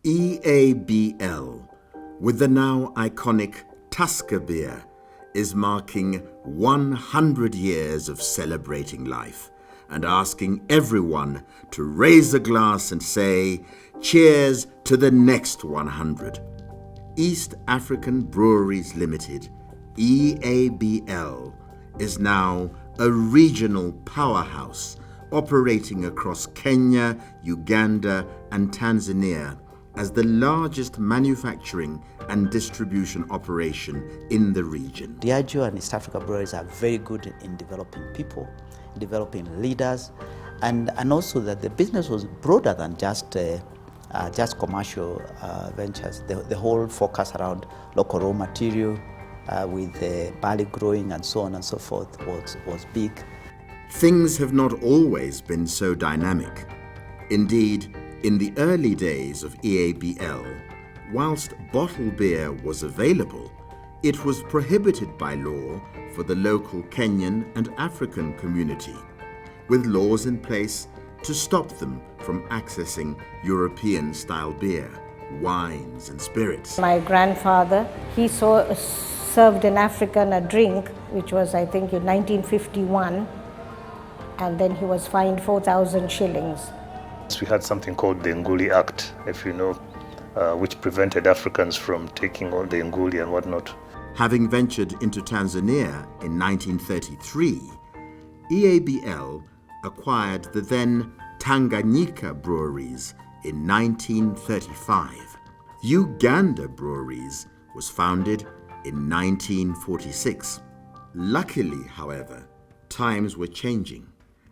EABL, with the now iconic Tusker beer, is marking 100 years of celebrating life and asking everyone to raise a glass and say, cheers to the next 100. East African Breweries Limited, EABL, is now a regional powerhouse operating across Kenya, Uganda and Tanzania as the largest manufacturing and distribution operation in the region. Diageo and East Africa Breweries are very good in developing people, developing leaders, and also that the business was broader than just commercial ventures. The whole focus around local raw material with barley growing and so on and so forth was big. Things have not always been so dynamic. Indeed, in the early days of EABL, whilst bottled beer was available, it was prohibited by law for the local Kenyan and African community, with laws in place to stop them from accessing European-style beer, wines and spirits. My grandfather, he served in African a drink, which was I think in 1951, and then he was fined 4,000 shillings. We had something called the Nguli Act, if you know, which prevented Africans from taking on the Nguli and whatnot. Having ventured into Tanzania in 1933, EABL acquired the then Tanganyika Breweries in 1935. Uganda Breweries was founded in 1946. Luckily, however, times were changing,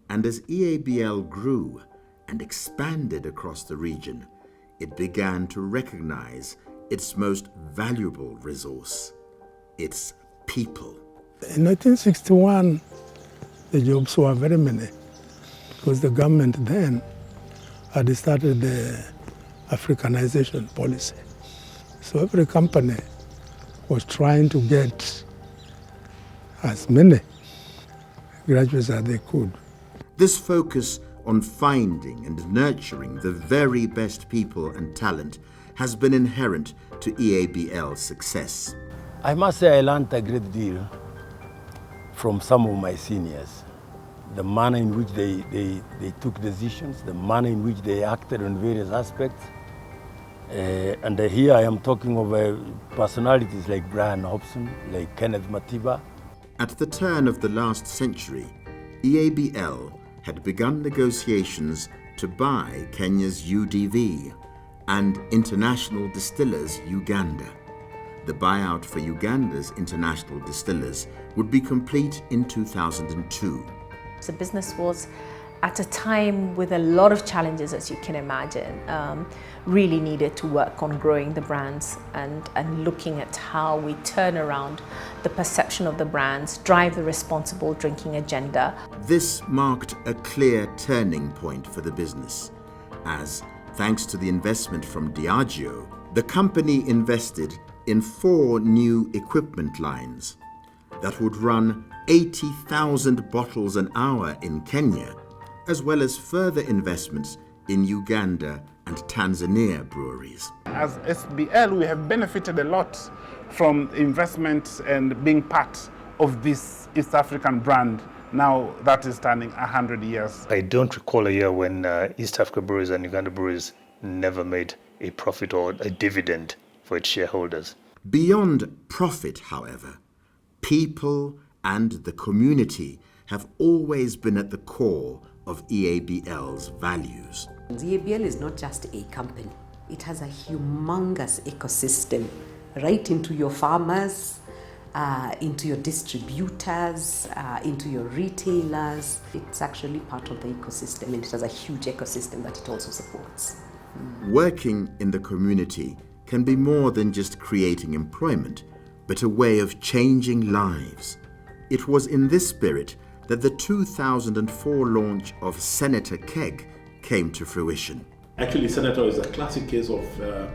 and as EABL grew and expanded across the region, it began to recognize its most valuable resource, its people. In 1961, the jobs were very many because the government then had started the Africanization policy. So every company was trying to get as many graduates as they could. This focus on finding and nurturing the very best people and talent has been inherent to EABL's success. I must say I learned a great deal from some of my seniors. The manner in which they took decisions, the manner in which they acted on various aspects. And here I am talking of personalities like Brian Hobson, like Kenneth Matiba. At the turn of the last century, EABL had begun negotiations to buy Kenya's UDV and International Distillers Uganda. The buyout for Uganda's International Distillers would be complete in 2002. The business was at a time with a lot of challenges, as you can imagine. Really needed to work on growing the brands and looking at how we turn around the perception of the brands, drive the responsible drinking agenda. This marked a clear turning point for the business, as, thanks to the investment from Diageo, the company invested in 4 new equipment lines that would run 80,000 bottles an hour in Kenya, as well as further investments in Uganda and Tanzania breweries. As SBL, we have benefited a lot from investments and being part of this East African brand now that is turning 100 years. I don't recall a year when East Africa Breweries and Uganda Breweries never made a profit or a dividend for its shareholders. Beyond profit, however, people and the community have always been at the core of EABL's values. EABL is not just a company. It has a humongous ecosystem right into your farmers, into your distributors, into your retailers. It's actually part of the ecosystem, and it has a huge ecosystem that it also supports. Working in the community can be more than just creating employment, but a way of changing lives. It was in this spirit that the 2004 launch of Senator Keg came to fruition. Actually, Senator is a classic case of a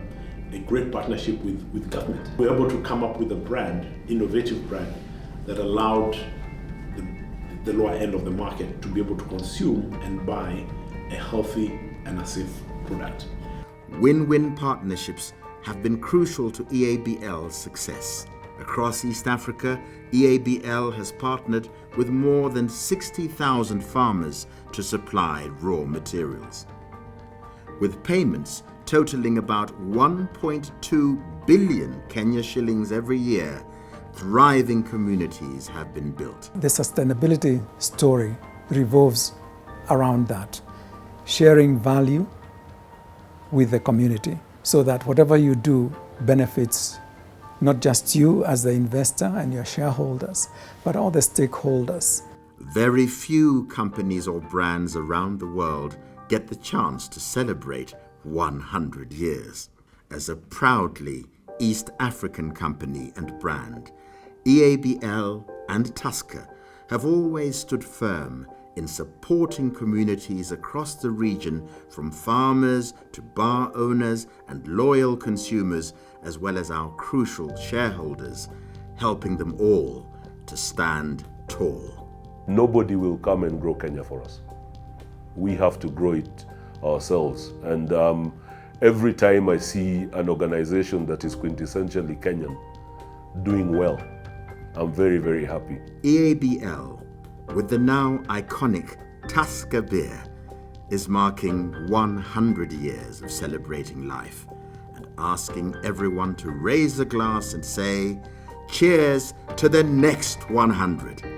great partnership with government. We were able to come up with a brand, innovative brand, that allowed the lower end of the market to be able to consume and buy a healthy and a safe product. Win-win partnerships have been crucial to EABL's success. Across East Africa, EABL has partnered with more than 60,000 farmers to supply raw materials. With payments totaling about 1.2 billion Kenya shillings every year, thriving communities have been built. The sustainability story revolves around that, sharing value with the community so that whatever you do benefits not just you as the investor and your shareholders, but all the stakeholders. Very few companies or brands around the world get the chance to celebrate 100 years. As a proudly East African company and brand, EABL and Tusker have always stood firm in supporting communities across the region, from farmers to bar owners and loyal consumers, as well as our crucial shareholders, helping them all to stand tall. Nobody will come and grow Kenya for us. We have to grow it ourselves. And every time I see an organization that is quintessentially Kenyan doing well, I'm very, very happy. EABL, with the now iconic Tusker beer, is marking 100 years of celebrating life and asking everyone to raise a glass and say, cheers to the next 100.